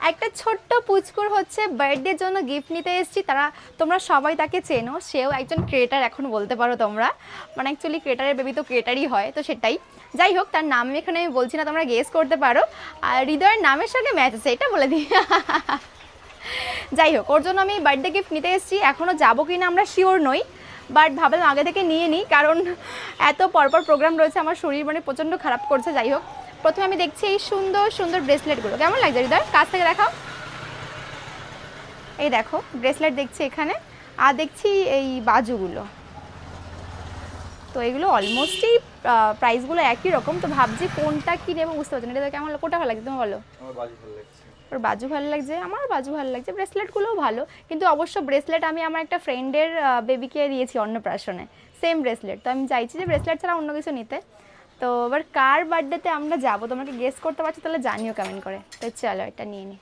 একটা ছোট্ট পুচকুর হচ্ছে বার্থডের জন্য গিফট নিতে এসেছি। তোমরা সবাই তাকে চেনো, সেও একজন ক্রিয়েটার এখন বলতে পারো তোমরা, মানে অ্যাকচুয়ালি ক্রিয়েটারের বেবি তো ক্রিয়েটারই হয়, তো সেটাই। যাই হোক, তার নাম এখানে আমি বলছি না, তোমরা গেস করতে পারো। আর হৃদয়ের নামের সঙ্গে ম্যাচ আছে, এটা বলে দিই। যাই হোক, ওর জন্য আমি বার্থডে গিফট নিতে এসেছি। এখনও যাবো কি না আমরা শিওর নই, বাট ভাবলাম আগে থেকে নিয়ে নিই, কারণ এত পরপর প্রোগ্রাম রয়েছে, আমার শরীর মানে প্রচণ্ড খারাপ করছে। যাই হোক, প্রথমে আমি দেখছি এই সুন্দর সুন্দর ব্রেসলেটগুলো, কেমন লাগছে হৃদয়? কাছ থেকে দেখাও। এই দেখো ব্রেসলেট দেখছি এখানে, আর দেখছি এই বাজুগুলো। তো এগুলো অলমোস্টই প্রাইসগুলো একই রকম, তো ভাবছি কোনটা কী নেবো বুঝতে পারছি না। এটা কেমন, কোনটা ভালো লাগছে তুমি বলো? ওর বাজু ভালো লাগছে, আমার বাজু ভালো লাগছে, ব্রেসলেটগুলোও ভালো। কিন্তু অবশ্য ব্রেসলেট আমি আমার একটা ফ্রেন্ডের বেবিকে দিয়েছি অন্নপ্রাশনে, সেম ব্রেসলেট। তো আমি চাইছি যে ব্রেসলেট ছাড়া অন্য কিছু নিতে। তো এবার কার বার্থডেতে আমরা যাবো, তোমরা কি গেস করতে পারছো? তাহলে জানিও কমেন্ট করে। তো চলো এটা নিয়ে নিই।